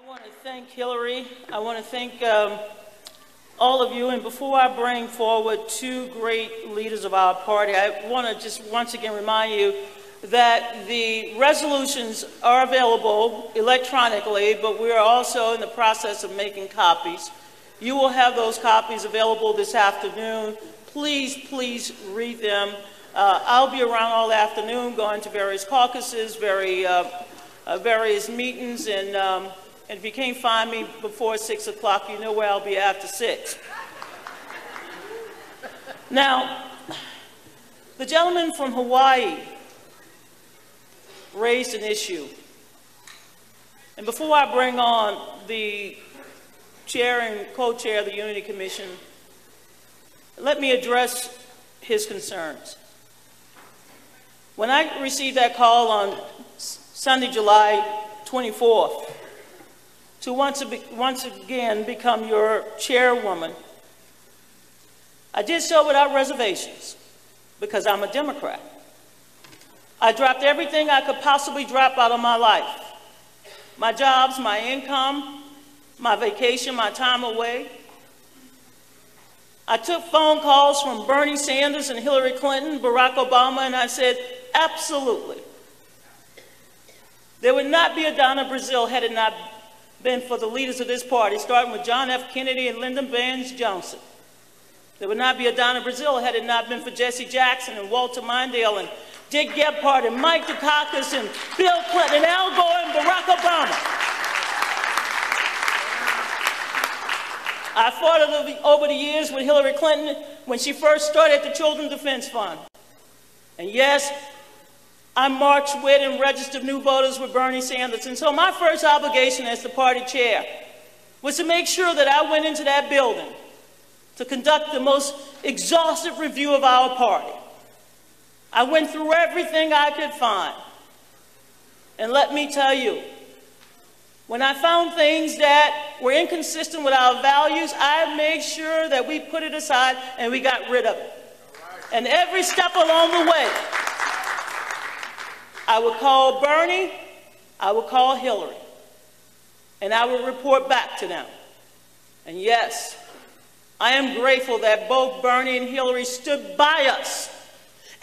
I want to thank Hillary. I want to thank all of you. And before I bring forward two great leaders of our party, I want to just once again remind you that the resolutions are available electronically, but we are also in the process of making copies. You will have those copies available this afternoon. Please, please read them. I'll be around all afternoon going to various caucuses, various meetings, and if you can't find me before 6 o'clock, you know where I'll be after 6. Now, the gentleman from Hawaii raised an issue. And before I bring on the chair and co-chair of the Unity Commission, let me address his concerns. When I received that call on Sunday, July 24th, to once again become your chairwoman, I did so without reservations because I'm a Democrat. I dropped everything I could possibly drop out of my life. My jobs, my income, my vacation, my time away. I took phone calls from Bernie Sanders and Hillary Clinton, Barack Obama, and I said, absolutely. There would not be a Donna Brazile had it not been for the leaders of this party, starting with John F. Kennedy and Lyndon Baines Johnson. There would not be a Donna Brazile had it not been for Jesse Jackson and Walter Mondale and Dick Gephardt and Mike Dukakis and Bill Clinton and Al Gore and Barack Obama. I fought over the years with Hillary Clinton when she first started the Children's Defense Fund. And yes, I marched with and registered new voters with Bernie Sanders. And so my first obligation as the party chair was to make sure that I went into that building to conduct the most exhaustive review of our party. I went through everything I could find. And let me tell you, when I found things that were inconsistent with our values, I made sure that we put it aside and we got rid of it. And every step along the way, I would call Bernie, I would call Hillary, and I would report back to them. And yes, I am grateful that both Bernie and Hillary stood by us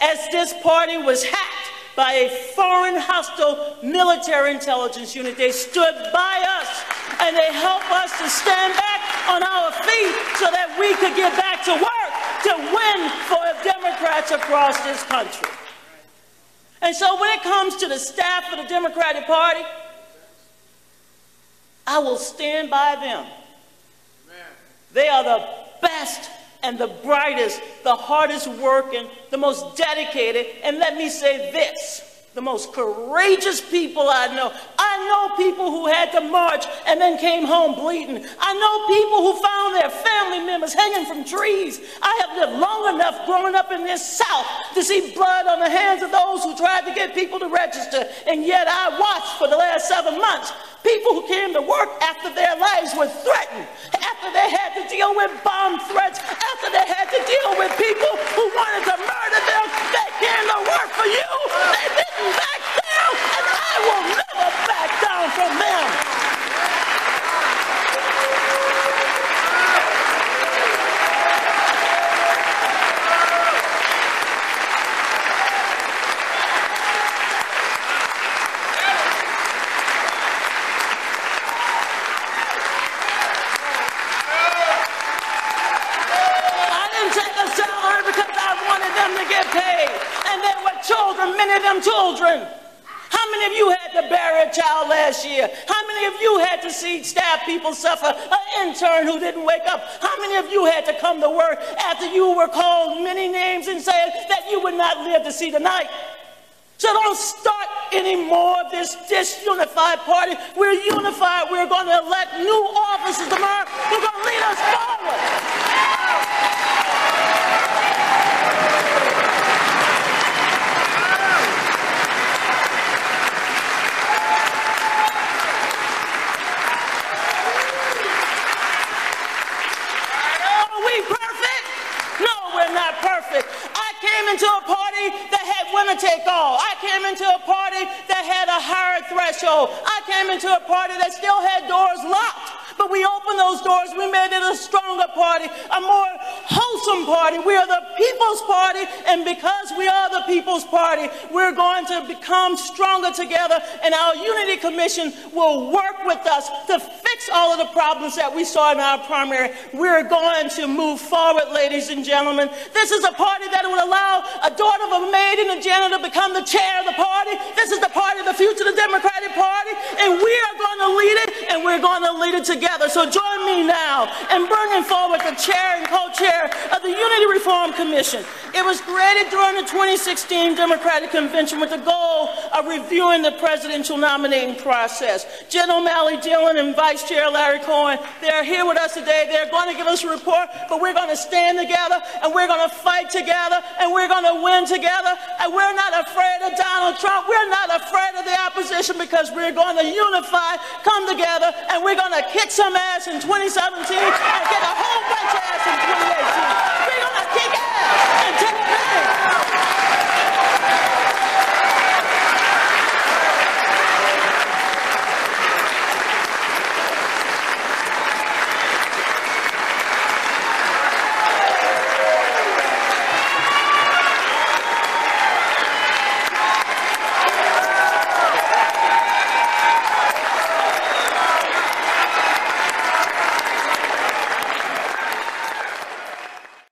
as this party was hacked by a foreign hostile military intelligence unit. They stood by us and they helped us to stand back on our feet so that we could get back to work to win for Democrats across this country. And so when it comes to the staff of the Democratic Party, I will stand by them. They are the best and the brightest, the hardest working, the most dedicated, and let me say this, the most courageous people I know. I know people who had to march and then came home bleeding. I know people who found their family members hanging from trees. I have lived long enough growing up in this South to see blood on the hands of those who tried to get people to register. And yet I watched for the last 7 months people who came to work after their lives were threatened, after they had to deal with bomb threats, after they had to deal with people who wanted to murder them. They came to work for you. They didn't back down, and I will never back down from them. Many of them children. How many of you had to bury a child last year? How many of you had to see staff people suffer? An intern who didn't wake up? How many of you had to come to work after you were called many names and said that you would not live to see the night? So don't start anymore this disunified party. We're unified. We're going to elect new officers tomorrow who are going to lead us forward. Into a party that had winner take all. I came into a party that had a higher threshold. I came into a party that still had doors locked. But we opened those doors. We made it a stronger party, a more wholesome party. We are the people's party, and because we are the people's party, we're going to become stronger together, and our Unity Commission will work with us to fix all of the problems that we saw in our primary. We're going to move forward, ladies and gentlemen. This is a party that will allow a daughter of a maid and a janitor to become the chair of the party. This is the party of the future, the Democratic Party, and we are going to lead it, and we're going to lead it together. So join me now in bringing forward the chair and co-chair of the Unity Reform Commission. It was created during the 2016 Democratic Convention with the goal of reviewing the presidential nominating process. Jen O'Malley Dillon and Vice Chair Larry Cohen, they're here with us today. They're going to give us a report, but we're going to stand together, and we're going to fight together, and we're going to win together, and we're not afraid of Donald Trump. We're not afraid of the opposition, because we're going to unify, come together, and we're going to kick some ass in 2017 and get a